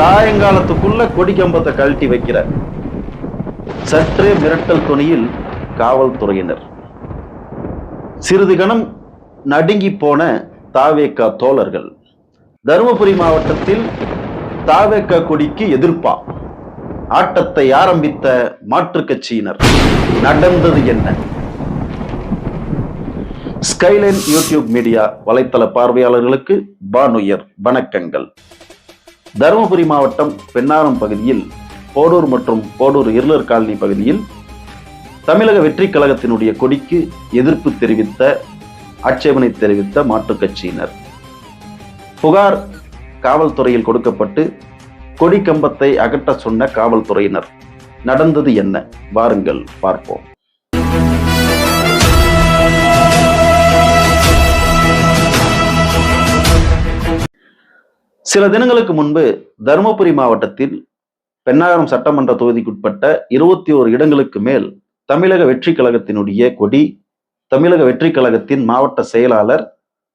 சாயங்காலத்துக்குள்ள கொடி கம்பத்தை கழட்டி வைக்கிற சற்றே மிரட்டல் துணியில் காவல்துறையினர். சிறிது கணம் நடுங்கி போன தாவேகா தோழர்கள். தருமபுரி மாவட்டத்தில் தாவேகா கொடிக்கு எதிர்ப்பா ஆட்டத்தை ஆரம்பித்த மாற்றுக் கட்சியினர். நடந்தது என்ன? ஸ்கைலைன் யூடியூப் மீடியா வலைத்தள பார்வையாளர்களுக்கு பானுயர் வணக்கங்கள். தருமபுரி மாவட்டம் பெண்ணாரம் பகுதியில் போடூர் மற்றும் போடூர் இருளர் காலனி பகுதியில் தமிழக வெற்றி கழகத்தினுடைய கொடிக்கு எதிர்ப்பு தெரிவித்த, ஆட்சேபனை தெரிவித்த மாற்றுக் கட்சியினர். புகார் காவல்துறையில் கொடுக்கப்பட்டு கொடி கம்பத்தை அகற்ற சொன்ன காவல்துறையினர். நடந்தது என்ன? வாருங்கள் பார்ப்போம். சில தினங்களுக்கு முன்பு தருமபுரி மாவட்டத்தில் பெண்ணாகரம் சட்டமன்ற தொகுதிக்குட்பட்ட 21 இடங்களுக்கு மேல் தமிழக வெற்றி கழகத்தினுடைய கொடி தமிழக வெற்றி கழகத்தின் மாவட்ட செயலாளர்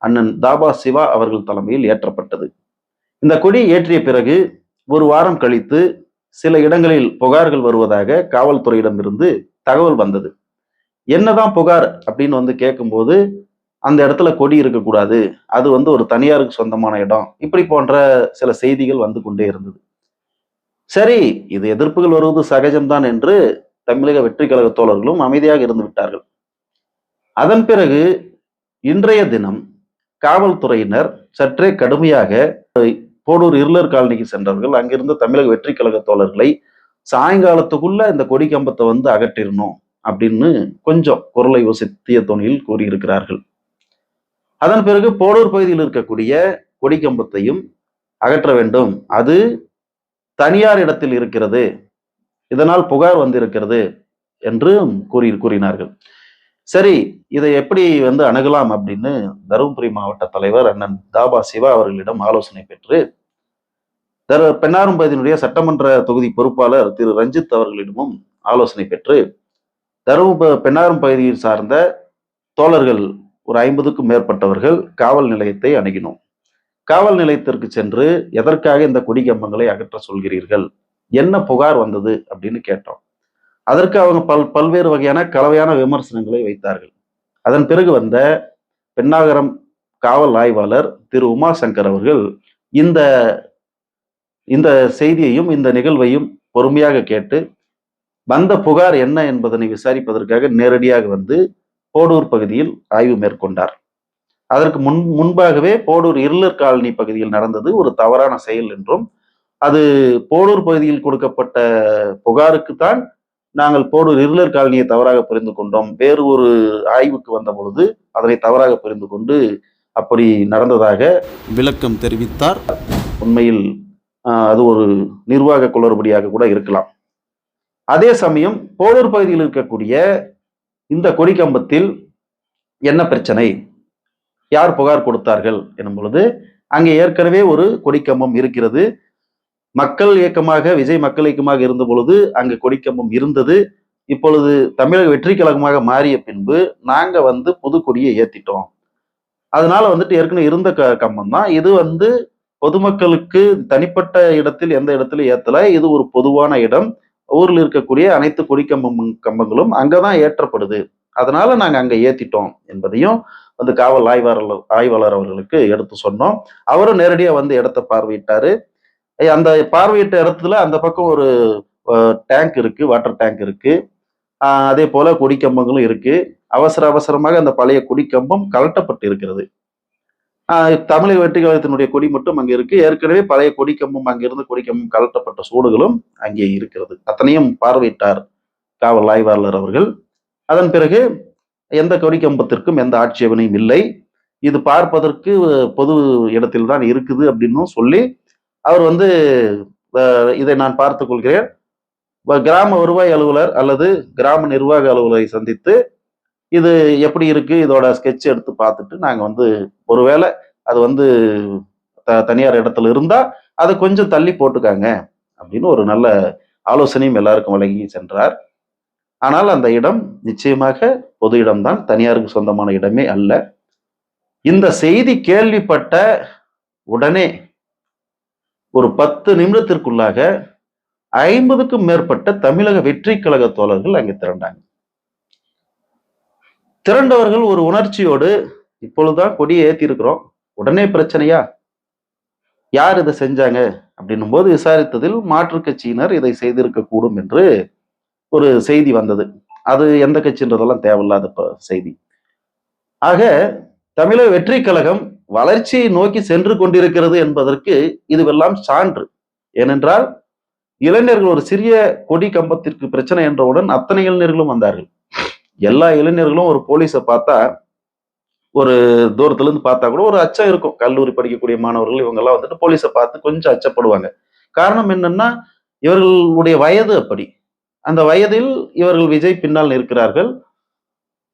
அண்ணன் தாபா சிவா அவர்கள் தலைமையில் ஏற்றப்பட்டது. இந்த கொடி ஏற்றிய பிறகு ஒரு வாரம் கழித்து சில இடங்களில் புகார்கள் வருவதாக காவல்துறையிடமிருந்து தகவல் வந்தது. என்னதான் புகார் அப்படின்னு கேட்கும்போது, அந்த இடத்துல கொடி இருக்கக்கூடாது, அது ஒரு தனியாருக்கு சொந்தமான இடம், இப்படி போன்ற சில செய்திகள் வந்து கொண்டே இருந்தது. சரி, இது எதிர்ப்புகள் வருவது சகஜம்தான் என்று தமிழக வெற்றி கழக தோழர்களும் அமைதியாக இருந்து விட்டார்கள். அதன் பிறகு இன்றைய தினம் காவல்துறையினர் சற்றே கடுமையாக போடூர் இருளர் காலனிக்கு சென்றார்கள். அங்கிருந்து தமிழக வெற்றி கழக தோழர்களை சாயங்காலத்துக்குள்ள இந்த கொடி கம்பத்தை அகற்றிடணும் அப்படின்னு கொஞ்சம் குரலை யோசித்திய தொனியில் கூறியிருக்கிறார்கள். அதன் பிறகு போடூர் பகுதியில் இருக்கக்கூடிய கொடி கம்பத்தையும் அகற்ற வேண்டும், அது தனியார் இடத்தில் இருக்கிறது, இதனால் புகார் வந்திருக்கிறது என்று கூறினார்கள். சரி, இதை எப்படி அணுகலாம் அப்படின்னு தருமபுரி மாவட்ட தலைவர் அண்ணன் தாபா சிவா அவர்களிடம் ஆலோசனை பெற்று பெண்ணாரம் பகுதியினுடைய சட்டமன்ற தொகுதி பொறுப்பாளர் திரு ரஞ்சித் அவர்களிடமும் ஆலோசனை பெற்று பெண்ணாரம் பகுதியில் சார்ந்த தோழர்கள் ஒரு 50க்கும் மேற்பட்டவர்கள் காவல் நிலையத்தை அணுகினோம். காவல் நிலையத்திற்கு சென்று எதற்காக இந்த கொடி கம்பங்களை அகற்ற சொல்கிறீர்கள், என்ன புகார் வந்தது அப்படின்னு கேட்டோம். அதற்கு அவங்க பல்வேறு வகையான கலவையான விமர்சனங்களை வைத்தார்கள். அதன் பிறகு வந்த பெண்ணாகரம் காவல் ஆய்வாளர் திரு உமாசங்கர் அவர்கள் இந்த செய்தியையும் இந்த நிகழ்வையும் பொறுமையாக கேட்டு வந்த புகார் என்ன என்பதனை விசாரிப்பதற்காக நேரடியாக போடூர் பகுதியில் ஆய்வு மேற்கொண்டார். அதற்கு முன்பாகவே போடூர் இருளர் காலனி பகுதியில் நடந்தது ஒரு தவறான செயல் என்றும், அது போடூர் பகுதியில் கொடுக்கப்பட்ட புகாருக்குத்தான் நாங்கள் போடூர் இருளர் காலனியை தவறாக புரிந்து கொண்டோம், வேறு ஒரு ஆய்வுக்கு வந்த பொழுது அதனை தவறாக புரிந்து கொண்டு அப்படி நடந்ததாக விளக்கம் தெரிவித்தார். உண்மையில் அது ஒரு நிர்வாக குளறுபடியாக கூட இருக்கலாம். அதே சமயம் போடூர் பகுதியில் இருக்கக்கூடிய இந்த கொடி கம்பத்தில் என்ன பிரச்சனை, யார் புகார் கொடுத்தார்கள் எனும் பொழுது, அங்கே ஏற்கனவே ஒரு கொடிக்கம்பம் இருக்கிறது. மக்கள் இயக்கமாக, விஜய் மக்கள் இயக்கமாக இருந்த பொழுது அங்கு கொடிக்கம்பம் இருந்தது. இப்பொழுது தமிழக வெற்றி கழகமாக மாறிய பின்பு நாங்க புது கொடியை ஏத்திட்டோம். அதனால ஏற்கனவே இருந்த கம்பம் தான் இது. பொதுமக்களுக்கு தனிப்பட்ட இடத்தில் எந்த இடத்துல ஏத்தல, இது ஒரு பொதுவான இடம். ஊரில் இருக்கக்கூடிய அனைத்து கம்பங்களும் அங்கதான் ஏற்றப்படுது, அதனால நாங்க அங்க ஏத்திட்டோம் என்பதையும் காவல் ஆய்வாளர் அவர்களுக்கு எடுத்து சொன்னோம். அவரும் நேரடியா இடத்தை பார்வையிட்டாரு. அந்த பார்வையிட்ட இடத்துல அந்த பக்கம் ஒரு டேங்க் இருக்கு, வாட்டர் டேங்க் இருக்கு, அதே போல கொடிக்கம்பங்களும் இருக்கு. அவசரமாக அந்த பழைய கொடிக்கம்பம் கலட்டப்பட்டு இருக்கிறது. தமிழக வெற்றி கழகத்தினுடைய கொடி மட்டும் அங்கே இருக்கு. ஏற்கனவே பழைய கொடிக்கம்பம், அங்கிருந்து கொடிக்கம்பம் கலட்டப்பட்ட சூடுகளும் அங்கே இருக்கிறது. அத்தனையும் பார்வையிட்டார் காவல் ஆய்வாளர் அவர்கள். அதன் பிறகு எந்த கொடிக்கம்பத்திற்கும் எந்த ஆட்சேபனையும் இல்லை, இது பார்ப்பதற்கு பொது இடத்தில் தான் இருக்குது அப்படின்னு சொல்லி அவர் இதை நான் பார்த்துக் கொள்கிறேன், கிராம வருவாய் அலுவலர் அல்லது கிராம நிர்வாக அலுவலரை சந்தித்து இது எப்படி இருக்கு, இதோட ஸ்கெட்ச் எடுத்து பார்த்துட்டு நாங்க ஒருவேளை அது தனியார் இடத்துல இருந்தா அதை கொஞ்சம் தள்ளி போட்டுக்காங்க அப்படின்னு ஒரு நல்ல ஆலோசனையும் எல்லாருக்கும் வழங்கி சென்றார். ஆனால் அந்த இடம் நிச்சயமாக பொது இடம்தான், தனியாருக்கு சொந்தமான இடமே அல்ல. இந்த செய்தி கேள்விப்பட்ட உடனே ஒரு 10 நிமிடத்திற்குள்ளாக 50க்கும் மேற்பட்ட தமிழக வெற்றி கழக தோழர்கள் அங்கே திரண்டாங்க. திரண்டவர்கள் ஒரு உணர்ச்சியோடு, இப்பொழுதுதான் கொடியை ஏத்தி இருக்கிறோம், உடனே பிரச்சனையா, யார் இதை செஞ்சாங்க அப்படின்னும் போது விசாரித்ததில் மாற்றுக் கட்சியினர் இதை செய்திருக்க கூடும் என்று ஒரு செய்தி வந்தது. அது எந்த கட்சின்றதெல்லாம் தேவையில்லாத செய்தி. ஆக தமிழக வெற்றி கழகம் வளர்ச்சியை நோக்கி சென்று கொண்டிருக்கிறது என்பதற்கு இதுவெல்லாம் சான்று. ஏனென்றால் இளைஞர்கள் ஒரு சிறிய கொடி கம்பத்திற்கு பிரச்சனை என்றவுடன் அத்தனை இளைஞர்களும் வந்தார்கள். எல்லா இளைஞர்களும் ஒரு போலீஸை பார்த்தா, ஒரு தூரத்துல இருந்து பார்த்தா கூட ஒரு அச்சம் இருக்கும். கல்லூரி படிக்கக்கூடிய மாணவர்கள் இவங்க எல்லாம் வந்துட்டு போலீஸை பார்த்து கொஞ்சம் அச்சப்படுவாங்க. காரணம் என்னன்னா, இவர்களுடைய வயது அப்படி. அந்த வயதில் இவர்கள் விஜய் பின்னால் நிற்கிறார்கள்.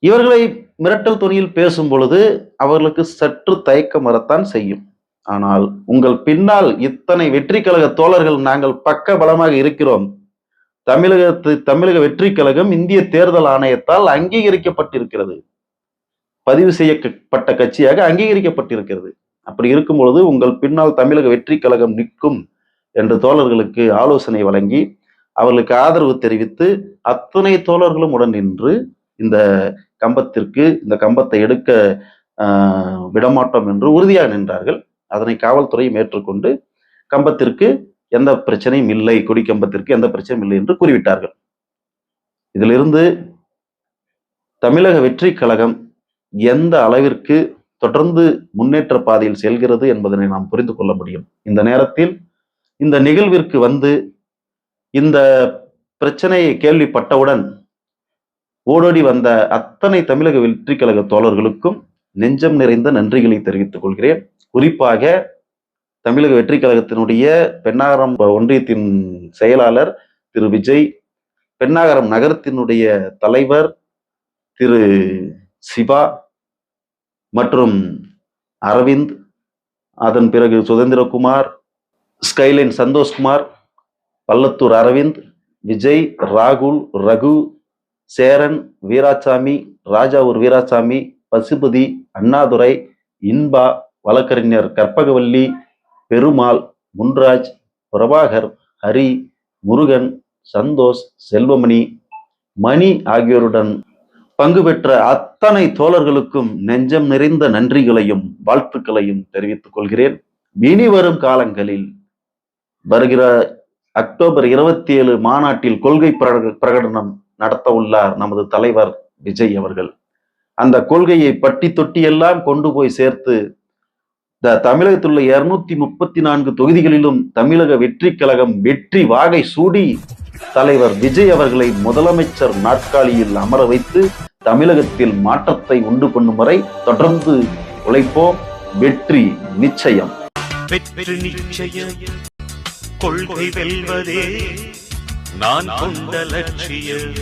இவர்களை மிரட்டல் துணியில் பேசும் பொழுது அவர்களுக்கு சற்று தயக்கம் வரத்தான் செய்யும். ஆனால் உங்கள் பின்னால் இத்தனை வெற்றி கழக தோழர்கள் நாங்கள் பக்க பலமாக இருக்கிறோம். தமிழக வெற்றி கழகம் இந்திய தேர்தல் ஆணையத்தால் அங்கீகரிக்கப்பட்டிருக்கிறது, பதிவு செய்யப்பட்ட கட்சியாக அங்கீகரிக்கப்பட்டிருக்கிறது. அப்படி இருக்கும் பொழுது உங்கள் பின்னால் தமிழக வெற்றி கழகம் நிற்கும் என்று தோழர்களுக்கு ஆலோசனை வழங்கி அவர்களுக்கு ஆதரவு தெரிவித்து அத்தனை தோழர்களும் உடன் நின்று இந்த கம்பத்தை எடுக்க விடமாட்டோம் என்று உறுதியாக நின்றார்கள். அதனை காவல்துறையும் ஏற்றுக்கொண்டு கம்பத்திற்கு எந்த பிரச்சனையும் இல்லை, கொடி கம்பத்திற்கு எந்த பிரச்சனையும் இல்லை என்று கூறிவிட்டார்கள். இதிலிருந்து தமிழக வெற்றி கழகம் எந்த அளவிற்கு தொடர்ந்து முன்னேற்ற பாதையில் செல்கிறது என்பதனை நாம் புரிந்து கொள்ள முடியும். இந்த நேரத்தில் இந்த நிகழ்விற்கு வந்து இந்த பிரச்சனையை கேள்விப்பட்டவுடன் ஓடோடி வந்த அத்தனை தமிழக வெற்றி கழக தோழர்களுக்கும் நெஞ்சம் நிறைந்த நன்றிகளை தெரிவித்துக் கொள்கிறேன். குறிப்பாக தமிழக வெற்றி கழகத்தினுடைய பெண்ணாகரம் ஒன்றியத்தின் செயலாளர் திரு விஜய், பெண்ணாகரம் நகரத்தினுடைய தலைவர் திரு சிவா மற்றும் அரவிந்த், அதன் பிறகு சுதந்திரகுமார், ஸ்கைலைன் சந்தோஷ்குமார், பள்ளத்தூர் அரவிந்த், விஜய், ராகுல், ரகு, சேரன், வீராசாமி, ராஜாவூர் வீராசாமி, பசுபதி, அண்ணாதுரை, இன்பா, வழக்கறிஞர் கற்பகவல்லி, பெருமாள், முன்ராஜ், பிரபாகர், ஹரி, முருகன், சந்தோஷ், செல்வமணி, மணி ஆகியோருடன் பங்கு பெற்ற அத்தனை தோழர்களுக்கும் நெஞ்சம் நிறைந்த நன்றிகளையும் வாழ்த்துக்களையும் தெரிவித்துக் கொள்கிறேன். இனி வரும் காலங்களில் வருகிற அக்டோபர் 27 மாநாட்டில் கொள்கை பிரகடனம் நடத்த உள்ளார் நமது தலைவர் விஜய் அவர்கள். அந்த கொள்கையை பட்டி தொட்டி எல்லாம் கொண்டு போய் சேர்த்து தமிழகத்தில் உள்ள 234 தொகுதிகளிலும் தமிழக வெற்றி கழகம் வெற்றி வாகை சூடி தலைவர் விஜய் அவர்களை முதலமைச்சர் நாற்காலியில் அமர வைத்து தமிழகத்தில் மாற்றத்தை உண்டு பண்ணும் வரை தொடர்ந்து உழைப்போம். வெற்றி நிச்சயம். வெற்றி நிச்சயம். கொள்கை வெல்வதே நான் கொண்ட லட்சியம்.